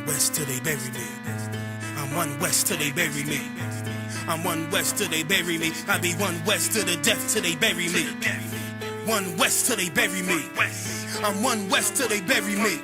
one west till they bury me. I'm one west till they bury me. I'm one west till they bury me. I be one west to the death till they bury me. One west till they bury me. I'm one west till they bury me.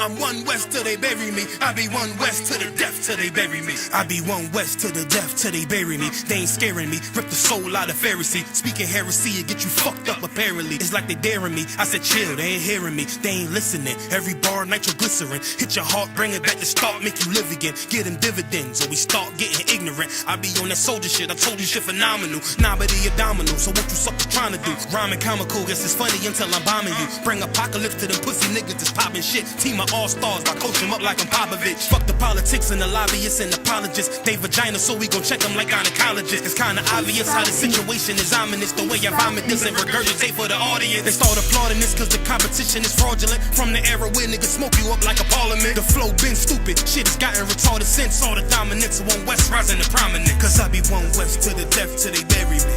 I'm one west till they bury me. I be one west to the death till they bury me. I be one west to the death till they bury me. They ain't scaring me. Rip the soul out of Pharisee. Speaking heresy, it get you fucked up apparently. It's like they daring me. I said chill, they ain't hearing me. They ain't listening. Every bar nitroglycerin. Hit your heart, bring it back to start, make you live again. Get them dividends or we start getting ignorant. I be on that soldier shit. I told you shit phenomenal. Nah, but he abdominal. So what you suckers trying to do? Rhyming comical, guess it's funny until I'm bombing you. Bring apocalypse to them pussy niggas that's popping shit. Team of all-stars, I coach them up like I'm Popovich. Fuck the politics and the lobbyists and apologists. They vagina, so we gon' check them like gynecologists. It's kinda obvious how the situation is ominous. The way I vomit this and regurgitate for the audience. They start applauding this cause the competition is fraudulent. From the era where niggas smoke you up like a parliament. The flow been stupid, shit has gotten retarded since. All the dominance of one west rising to prominent. Cause I be one west to the death till they bury me.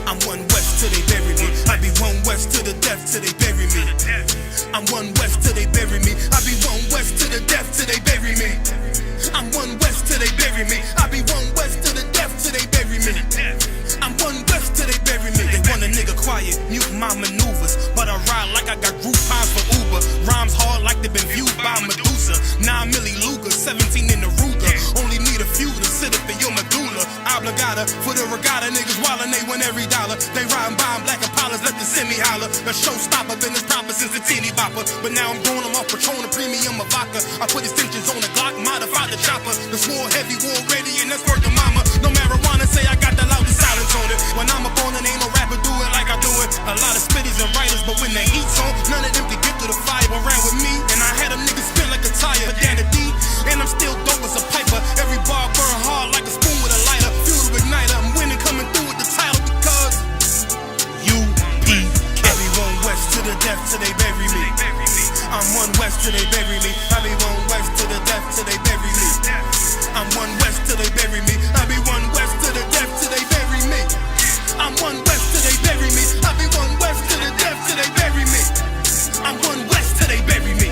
I'm one west till they bury me. I be one west to the death till they bury me. I'm one west till they bury me. I be one west to the death till they bury me. I'm one west till they bury me. I be one west to the death till they bury me. I'm one west till they bury me. They want a nigga quiet, mute my maneuvers, but I ride like I got Groupons for Uber. Rhymes hard like they been viewed by Medusa. 9 milli Luger, 17 in the Ruger. Only need a few to sit up in your medulla. Obligata for the regatta, niggas wildin', they win every dollar. They riding by in black Impalas, let the semi holler. A showstopper, been this proper since the teeny bopper. But now I'm going, I'm off Patron, a premium of vodka. I put extensions on the Glock, modified the chopper. The swore heavy, war ready, and that's word to mama. No marijuana, say I got the loudest silence on it. When I'm up on it, ain't no rapper do it like I do it. A lot of spitties and writers, but when the heat's on, none of them can get to the fire. Ran with me, and I had them niggas spin like a tire. Down the D, and I'm still dope as a piper. Every bar burn hard like a spoon with a lighter. Fuel to igniter, I'm winning, coming through with the title because U.P.K. I be one west to the death till they bury me. I'm one west till they bury me. I be one west to the death till they bury me. I'm one west till they bury me. I be one west to the death till they bury me. I'm one west till they bury me. I be one west to the death till they bury me. I'm one west till they bury me.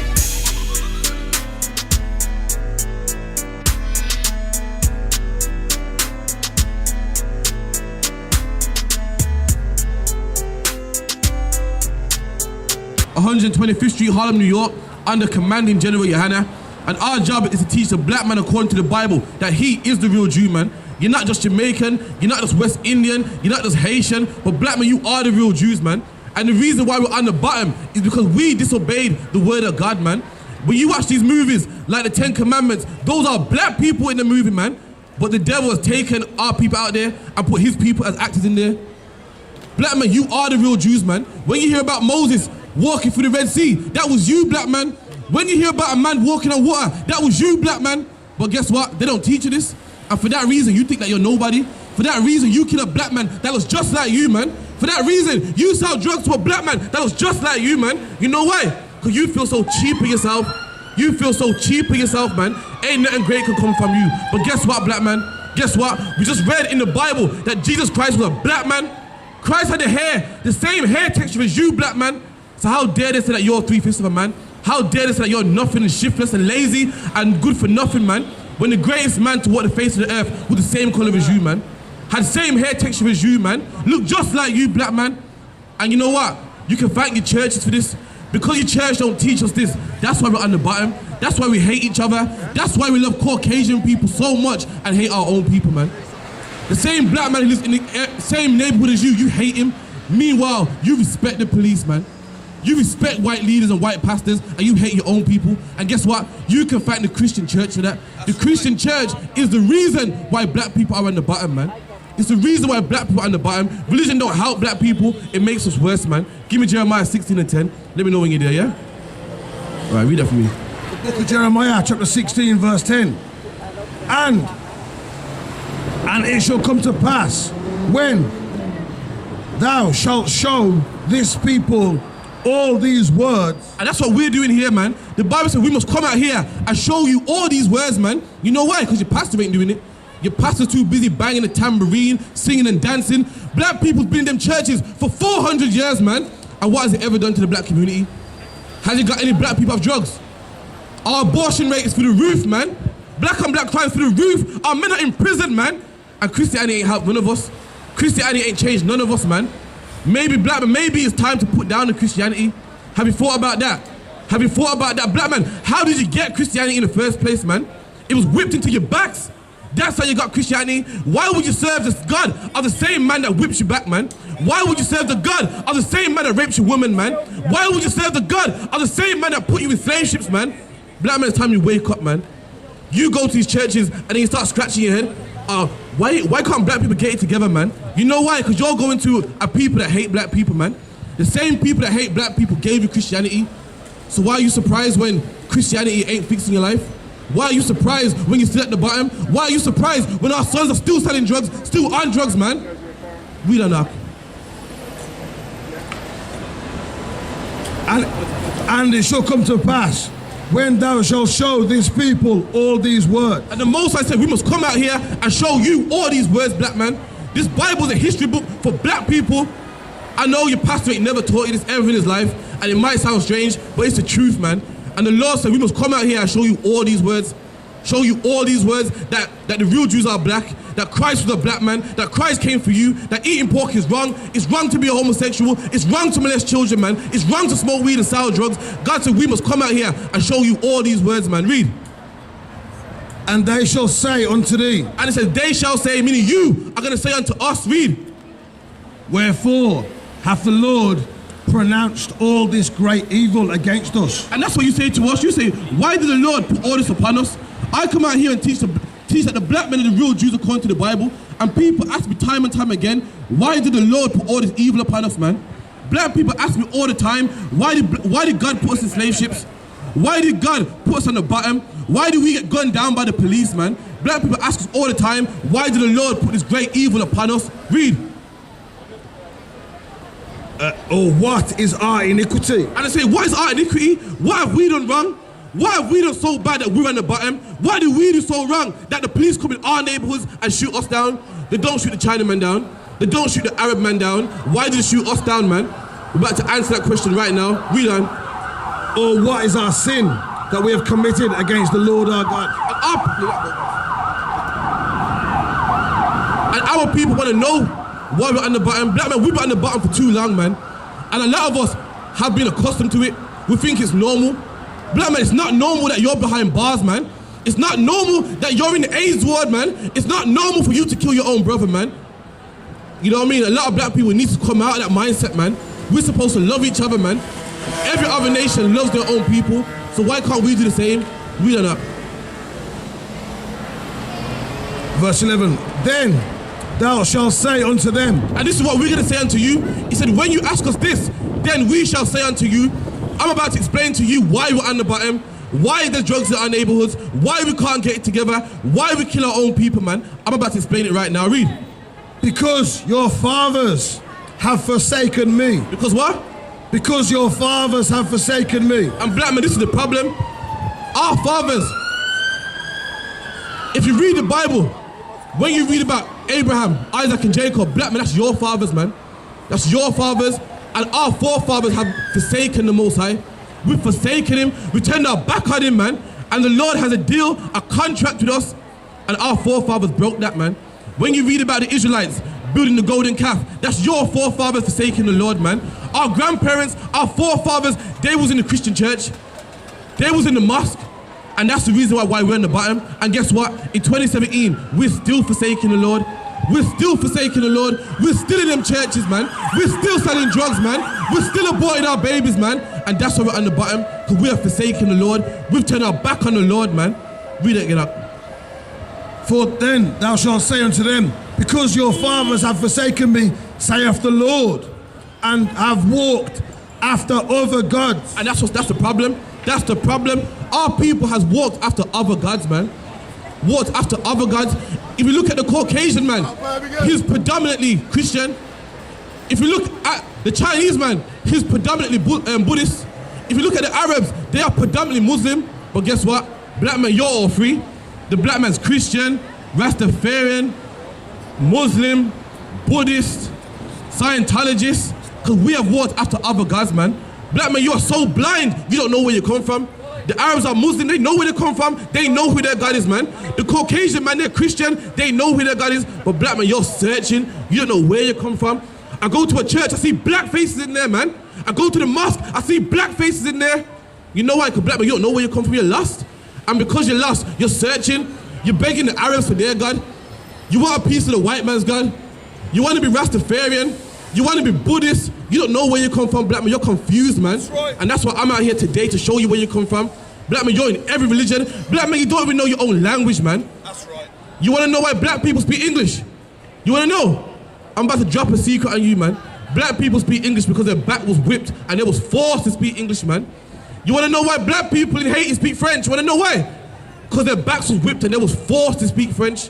(125th Street, Harlem, New York), under commanding General Yohanna. And our job is to teach the black man according to the Bible that he is the real Jew, man. You're not just Jamaican, you're not just West Indian, you're not just Haitian, but black man, you are the real Jews, man. And the reason why we're on the bottom is because we disobeyed the word of God, man. When you watch these movies like the 10 Commandments, those are black people in the movie, man. But the devil has taken our people out there and put his people as actors in there. Black man, you are the real Jews, man. When you hear about Moses walking through the Red Sea, that was you, black man. When you hear about a man walking on water, that was you, black man. But guess what? They don't teach you this. And for that reason, you think that you're nobody. For that reason, you kill a black man that was just like you, man. For that reason, you sell drugs to a black man that was just like you, man. You know why? Because you feel so cheap in yourself. You feel so cheap in yourself, man. Ain't nothing great can come from you. But guess what, black man? Guess what? We just read in the Bible that Jesus Christ was a black man. Christ had the hair, the same hair texture as you, black man. So how dare they say that you're 3/5 of a man? How dare they say that you're nothing and shiftless and lazy and good for nothing, man? When the greatest man to walk the face of the earth was the same color as you, man. Had the same hair texture as you, man. Look just like you, black man. And you know what? You can thank your churches for this. Because your church don't teach us this, that's why we're on the bottom. That's why we hate each other. That's why we love Caucasian people so much and hate our own people, man. The same black man who lives in the same neighborhood as you hate him. Meanwhile, you respect the police, man. You respect white leaders and white pastors, and you hate your own people. And guess what? You can thank the Christian church for that. The Christian church is the reason why black people are on the bottom, man. It's the reason why black people are on the bottom. Religion don't help black people, it makes us worse, man. Give me Jeremiah 16:10. Let me know when you're there, yeah? All right, read that for me. The book of Jeremiah, chapter 16, verse 10. And it shall come to pass, when thou shalt show this people all these words. And that's what we're doing here, man. The Bible says we must come out here and show you all these words, man. You know why? Because your pastor ain't doing it. Your pastor's too busy banging the tambourine, singing and dancing. Black people's been in them churches for 400 years, man. And what has it ever done to the black community? Has it got any black people off drugs? Our abortion rate is through the roof, man. Black on black crime through the roof. Our men are in prison, man. And Christianity ain't helped none of us. Christianity ain't changed none of us, man. Maybe black man, maybe it's time to put down the Christianity. Have you thought about that? Have you thought about that? Black man, how did you get Christianity in the first place, man? It was whipped into your backs. That's how you got Christianity. Why would you serve the God of the same man that whips you back, man? Why would you serve the God of the same man that rapes your woman, man? Why would you serve the God of the same man that put you in slave ships, man? Black man, it's time you wake up, man. You go to these churches and then you start scratching your head. Why can't black people get it together, man? You know why? Because you're going to a people that hate black people, man. The same people that hate black people gave you Christianity. So why are you surprised when Christianity ain't fixing your life? Why are you surprised when you're still at the bottom? Why are you surprised when our sons are still selling drugs, still on drugs, man? We don't know. And it shall come to pass, when thou shalt show these people all these words. And the Most High said, we must come out here and show you all these words, black man. This Bible is a history book for black people. I know your pastor ain't never taught you this ever in his life, and it might sound strange, but it's the truth, man. And the Lord said, we must come out here and show you all these words. Show you all these words that the real Jews are black, that Christ was a black man, that Christ came for you, that eating pork is wrong. It's wrong to be a homosexual. It's wrong to molest children, man. It's wrong to smoke weed and sell drugs. God said, we must come out here and show you all these words, man. Read. And they shall say unto thee. And it says, they shall say, meaning you are going to say unto us. Read. Wherefore hath the Lord pronounced all this great evil against us. And that's what you say to us. You say, why did the Lord put all this upon us? I come out here and teach that the black men are the real Jews according to the Bible, and people ask me time and time again, why did the Lord put all this evil upon us, man? Black people ask me all the time, why did God put us in slave ships? Why did God put us on the bottom? Why did we get gunned down by the police, man? Black people ask us all the time, why did the Lord put this great evil upon us? Read. Or what is our iniquity? And I say, what is our iniquity? What have we done wrong? Why have we done so bad that we're on the bottom? Why do we do so wrong that the police come in our neighborhoods and shoot us down? They don't shoot the Chinaman down. They don't shoot the Arab man down. Why do they shoot us down, man? We're about to answer that question right now. Read on. Or what is our sin that we have committed against the Lord our God? And our people want to know why we're on the bottom. Black man, we've been on the bottom for too long, man. And a lot of us have been accustomed to it. We think it's normal. Black man, it's not normal that you're behind bars, man. It's not normal that you're in the AIDS ward, man. It's not normal for you to kill your own brother, man. You know what I mean? A lot of black people need to come out of that mindset, man. We're supposed to love each other, man. Every other nation loves their own people, so why can't we do the same? We don't know. Verse 11, then thou shalt say unto them. And this is what we're going to say unto you. He said, when you ask us this, then we shall say unto you. I'm about to explain to you why we're on the bottom, why there's drugs in our neighborhoods, why we can't get it together, why we kill our own people, man. I'm about to explain it right now. Read. Because your fathers have forsaken me. Because what? Because your fathers have forsaken me. And black man, this is the problem. Our fathers, if you read the Bible, when you read about Abraham, Isaac and Jacob, black man, that's your fathers, man. That's your fathers. And our forefathers have forsaken the Most High. We've forsaken him. We turned our back on him, man. And the Lord has a deal, a contract with us. And our forefathers broke that, man. When you read about the Israelites building the golden calf, that's your forefathers forsaking the Lord, man. Our grandparents, our forefathers, they was in the Christian church. They was in the mosque. And that's the reason why we're on the bottom. And guess what? In 2017, we're still forsaking the Lord. We're still forsaking the Lord. We're still in them churches, man. We're still selling drugs, man. We're still aborting our babies, man. And that's why we're on the bottom, because we are forsaking the Lord. We've turned our back on the Lord, man. Read it again up. For then thou shalt say unto them, because your fathers have forsaken me, saith the Lord, and have walked after other gods. And that's the problem. That's the problem. Our people has walked after other gods, man. Walked after other gods. If you look at the Caucasian man, he's predominantly Christian. If you look at the Chinese man, he's predominantly Buddhist. If you look at the Arabs, they are predominantly Muslim. But guess what? Black man, you're all free. The black man's Christian, Rastafarian, Muslim, Buddhist, Scientologist. Because we have walked after other gods, man. Black man, you are so blind, you don't know where you come from. The Arabs are Muslim, they know where they come from, they know who their God is, man. The Caucasian, man, they're Christian, they know who their God is. But black man, you're searching, you don't know where you come from. I go to a church, I see black faces in there, man. I go to the mosque, I see black faces in there. You know why? Because black man, you don't know where you come from, you're lost. And because you're lost, you're searching, you're begging the Arabs for their God. You want a piece of the white man's God. You want to be Rastafarian. You want to be Buddhist. You don't know where you come from, black man. You're confused, man. That's right. And that's why I'm out here today, to show you where you come from. Black man, you're in every religion. Black man, you don't even know your own language, man. That's right. You want to know why black people speak English? You want to know? I'm about to drop a secret on you, man. Black people speak English because their back was whipped and they was forced to speak English, man. You want to know why black people in Haiti speak French? You want to know why? Because their backs was whipped and they was forced to speak French.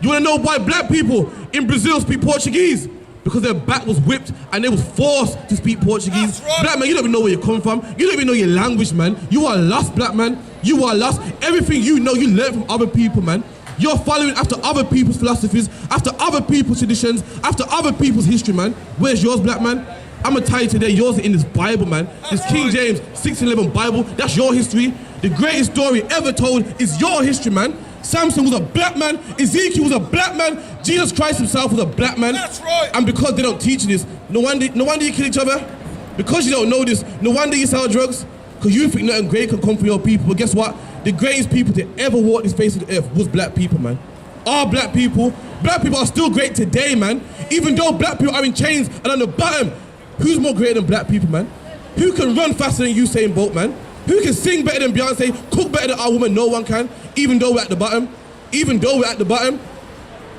You want to know why black people in Brazil speak Portuguese? Because their back was whipped and they was forced to speak Portuguese. Right. Black man, you don't even know where you come from. You don't even know your language, man. You are lost, black man. You are lost. Everything you know, you learn from other people, man. You're following after other people's philosophies, after other people's traditions, after other people's history, man. Where's yours, black man? I'm gonna tell you today, yours is in this Bible, man. This King James 1611 Bible, that's your history. The greatest story ever told is your history, man. Samson was a black man, Ezekiel was a black man, Jesus Christ himself was a black man. That's right. And because they don't teach you this, no wonder you kill each other. Because you don't know this, no wonder you sell drugs. Because you think nothing great can come from your people. But guess what? The greatest people to ever walk this face of the earth was black people, man. All black people are still great today, man. Even though black people are in chains and on the bottom, who's more greater than black people, man? Who can run faster than Usain Bolt, man? Who can sing better than Beyonce, cook better than our woman? No one can, even though we're at the bottom. Even though we're at the bottom,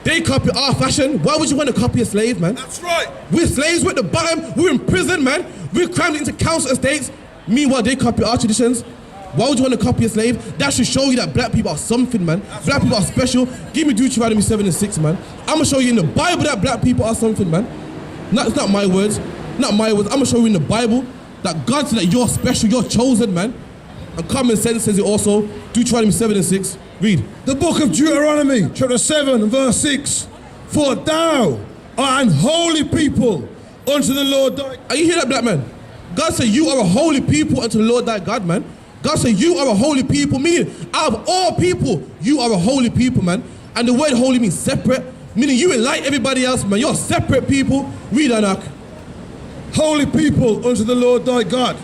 they copy our fashion. Why would you want to copy a slave, man? That's right. We're slaves, we're at the bottom, we're in prison, man. We're crammed into council estates. Meanwhile, they copy our traditions. Why would you want to copy a slave? That should show you that black people are something, man. Black people are special. Give me Deuteronomy 7:6, man. I'm going to show you in the Bible that black people are something, man. It's not my words. Not my words. I'm going to show you in the Bible that God said that you're special, you're chosen, man. And common sense says it also. Deuteronomy 7:6. Read. The book of Deuteronomy, chapter 7 and verse 6. For thou art an holy people unto the Lord thy God. Are you hear that, black man? God said you are a holy people unto the Lord thy God, man. God said you are a holy people, meaning out of all people, you are a holy people, man. And the word holy means separate, meaning you ain't like everybody else, man. You're separate people. Read, Anak. Holy people unto the Lord thy God.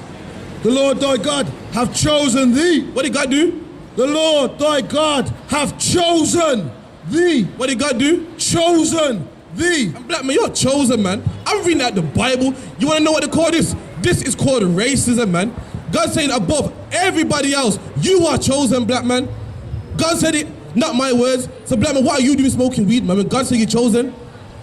The Lord thy God have chosen thee. What did God do? The Lord thy God have chosen thee. What did God do? Chosen thee. And black man, you're chosen, man. I'm reading out the Bible. You want to know what they call this? This is called racism, man. God saying above everybody else, you are chosen, black man. God said it, not my words. So black man, what are you doing smoking weed, man, when God said you're chosen?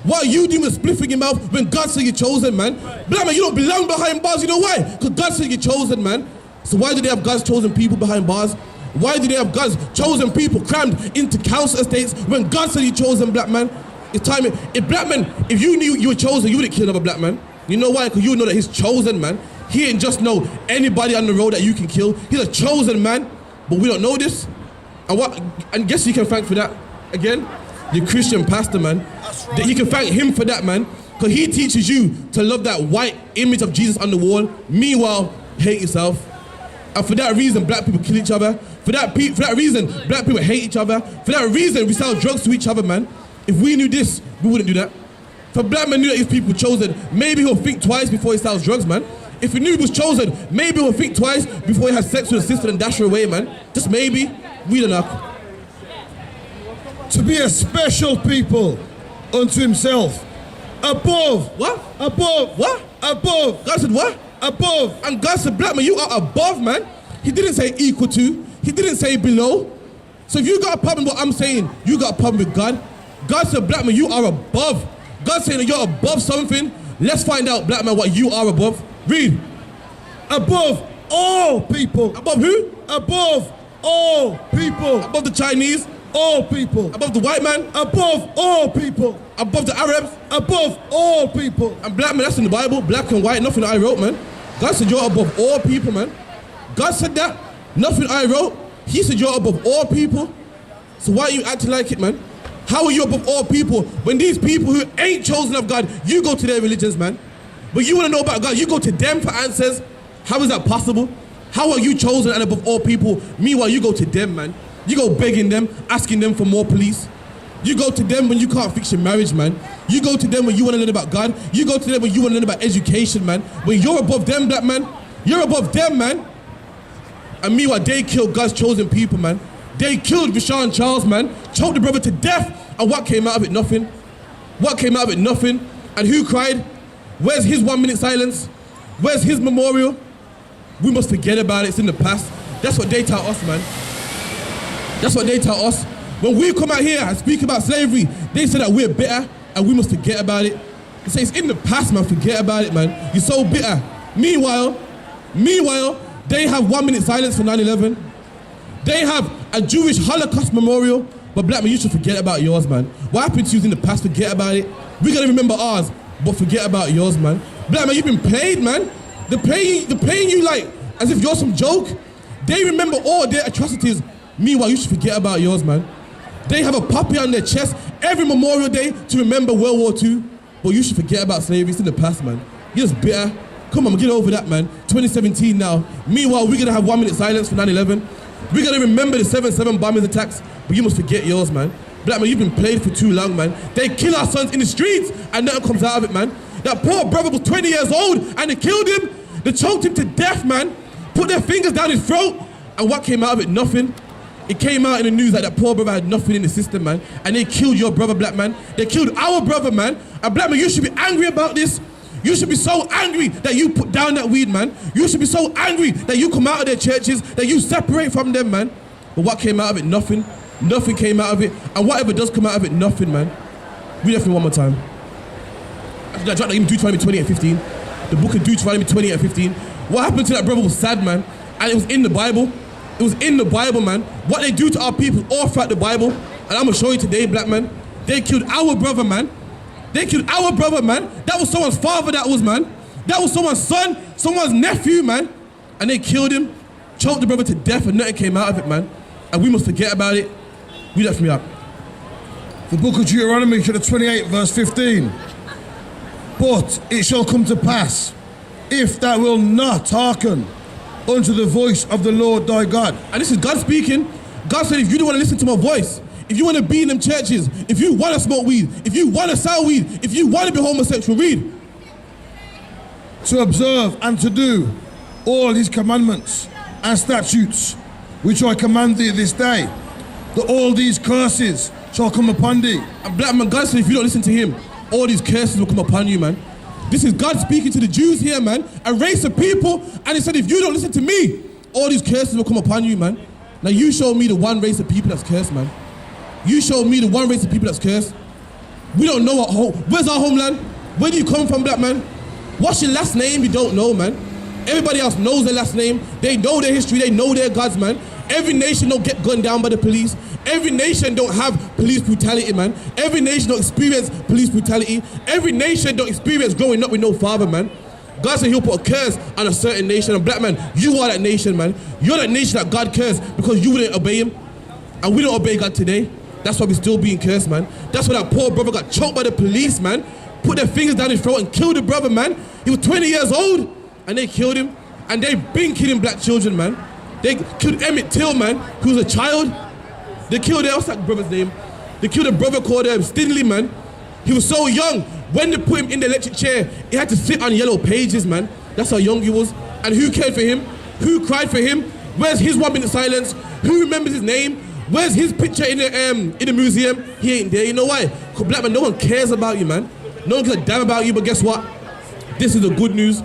What are you doing with spliffing in your mouth when God said you're chosen, man? Black man, you don't belong behind bars, you know why? Because God said you're chosen, man. So why do they have God's chosen people behind bars? Why do they have God's chosen people crammed into council estates when God said you're chosen, black man? It's time. If black man, if you knew you were chosen, you wouldn't kill another black man. You know why? Because you know that he's chosen, man. He ain't just know anybody on the road that you can kill. He's a chosen man, but we don't know this. And guess you can thank for that again? The Christian pastor, man. That's right. You can thank him for that, man. Because he teaches you to love that white image of Jesus on the wall. Meanwhile, hate yourself. And for that reason, black people kill each other. For that reason, black people hate each other. For that reason, we sell drugs to each other, man. If we knew this, we wouldn't do that. If a black man knew that his people were chosen, maybe he'll think twice before he sells drugs, man. If he knew he was chosen, maybe he'll think twice before he has sex with a sister and dash her away, man. Just maybe. We don't know. To be a special people unto himself. Above. What? Above. What? Above. God said what? Above. And God said, black man, you are above, man. He didn't say equal to. He didn't say below. So if you got a problem with what I'm saying, you got a problem with God. God said, black man, you are above. God saying that you're above something. Let's find out, black man, what you are above. Read. Above all people. Above who? Above all people. Above the Chinese. All people. Above the white man. Above all people. Above the Arabs. Above all people. And black man, that's in the Bible. Black and white, nothing I wrote, man. God said you're above all people, man. God said that. Nothing I wrote. He said you're above all people. So why are you acting like it, man? How are you above all people when these people who ain't chosen of God, you go to their religions, man? But you want to know about God, you go to them for answers. How is that possible? How are you chosen and above all people? Meanwhile, you go to them, man. You go begging them, asking them for more police. You go to them when you can't fix your marriage, man. You go to them when you want to learn about God. You go to them when you want to learn about education, man. When you're above them, black man, you're above them, man. And meanwhile, they killed God's chosen people, man. They killed Rashawn Charles, man. Choked the brother to death. And what came out of it? Nothing. What came out of it? Nothing. And who cried? Where's his 1 minute silence? Where's his memorial? We must forget about it. It's in the past. That's what they taught us, man. That's what they taught us. When we come out here and speak about slavery, they say that we're bitter and we must forget about it. They say it's in the past, man. Forget about it, man. You're so bitter. Meanwhile, they have 1 minute silence for 9/11. They have a Jewish Holocaust memorial. But black man, you should forget about yours, man. What happened to you in the past, forget about it. We gotta remember ours, but forget about yours, man. Black man, you've been played, man. They're playing you like as if you're some joke. They remember all their atrocities. Meanwhile, you should forget about yours, man. They have a puppy on their chest every Memorial Day to remember World War II. But you should forget about slavery. It's in the past, man. You're just bitter. Come on, get over that, man. 2017 now. Meanwhile, we're gonna have 1 minute silence for 9/11. We're gonna remember the 7/7 bombing attacks, but you must forget yours, man. Black man, you've been played for too long, man. They kill our sons in the streets and nothing comes out of it, man. That poor brother was 20 years old and they killed him. They choked him to death, man. Put their fingers down his throat, and what came out of it? Nothing. It came out in the news that poor brother had nothing in the system, man. And they killed your brother, black man. They killed our brother, man. And black man, you should be angry about this. You should be so angry that you put down that weed, man. You should be so angry that you come out of their churches, that you separate from them, man. But what came out of it? Nothing. Nothing came out of it. And whatever does come out of it, nothing, man. Read it for me one more time. Actually, I dropped that in Deuteronomy 20 and 15. The book of Deuteronomy 20 and 15. What happened to that brother was sad, man. And it was in the Bible. It was in the Bible, man. What they do to our people all throughout the Bible. And I'm going to show you today, black man. They killed our brother, man. They killed our brother, man. That was someone's father, that was, man. That was someone's son, someone's nephew, man. And they killed him, choked the brother to death, and nothing came out of it, man. And we must forget about it. Read that for me up. The book of Deuteronomy, chapter 28, verse 15. But it shall come to pass, if thou wilt not hearken unto the voice of the Lord thy God. And this is God speaking. God said, if you don't want to listen to my voice, if you want to be in them churches, if you want to smoke weed, if you want to sell weed, if you want to be homosexual, read. To observe and to do all his commandments and statutes, which I command thee this day, that all these curses shall come upon thee. And black man, God said, if you don't listen to him, all these curses will come upon you, man. This is God speaking to the Jews here, man, a race of people, and he said, if you don't listen to me, all these curses will come upon you, man. Now you show me the one race of people that's cursed, man. You show me the one race of people that's cursed. We don't know what home. Where's our homeland? Where do you come from, black man? What's your last name? You don't know, man. Everybody else knows their last name. They know their history. They know their gods, man. Every nation don't get gunned down by the police. Every nation don't have police brutality, man. Every nation don't experience police brutality. Every nation don't experience growing up with no father, man. God said he'll put a curse on a certain nation. And black man, you are that nation, man. You're that nation that God cursed because you wouldn't obey him. And we don't obey God today. That's why we're still being cursed, man. That's why that poor brother got choked by the police, man. Put their fingers down his throat and killed the brother, man. He was 20 years old and they killed him. And they've been killing black children, man. They killed Emmett Till, man, who was a child. They killed, what's that brother's name? They killed a brother called Stinley, man. He was so young. When they put him in the electric chair, he had to sit on yellow pages, man. That's how young he was. And who cared for him? Who cried for him? Where's his 1 minute silence? Who remembers his name? Where's his picture in the museum? He ain't there. You know why? Because black man, no one cares about you, man. No one gives a damn about you, but guess what? This is the good news.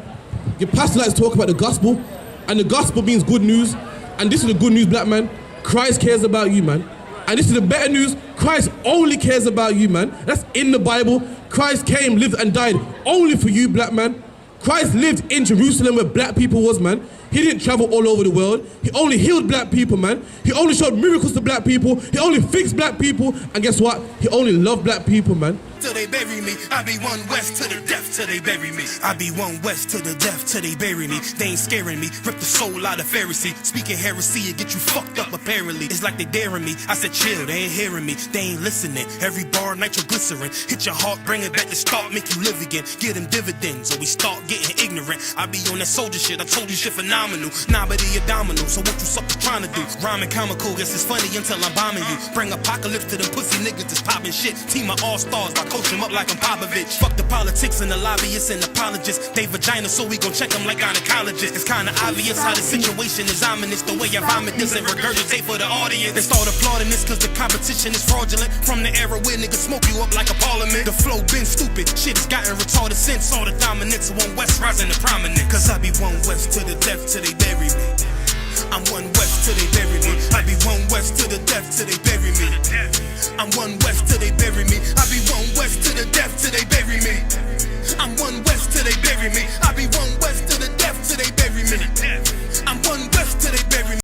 Your pastor likes to talk about the gospel, and the gospel means good news. And this is the good news, black man. Christ cares about you, man. And this is the better news. Christ only cares about you, man. That's in the Bible. Christ came, lived, and died only for you, black man. Christ lived in Jerusalem where black people was, man. He didn't travel all over the world. He only healed black people, man. He only showed miracles to black people. He only fixed black people. And guess what? He only loved black people, man. Till they bury me, I be one west to the death till they bury me. I be one west to the death till they bury me. They ain't scaring me, rip the soul out of Pharisee. Speaking heresy, it get you fucked up apparently. It's like they daring me, I said chill, they ain't hearing me. They ain't listening, every bar nitroglycerin. Hit your heart, bring it back to start, make you live again. Get them dividends, or we start getting ignorant. I be on that soldier shit, I told you shit for 9 phenomenal. Nah, but he a domino, so what you sucker trying to do? Rhyming comical, guess it's funny until I'm bombing you. Bring apocalypse to them pussy niggas that's popping shit. Team of all-stars, I coach them up like I'm Popovich. Fuck the politics and the lobbyists and apologists. They vagina, so we gon' check them like gynecologists. It's kinda obvious how the situation is ominous. The way I vomit this and regurgitate for the audience. They start applauding this cause the competition is fraudulent. From the era where niggas smoke you up like a parliament. The flow been stupid, shit has gotten retarded since. All the dominance of one West rising to prominence. Cause I be one West to the death till they bury me. I'm one West till they bury me. I be one West to the death till they bury me. I'm one West till they bury me. I be one West to the death till they bury me. I'm one West till they bury me. I be one West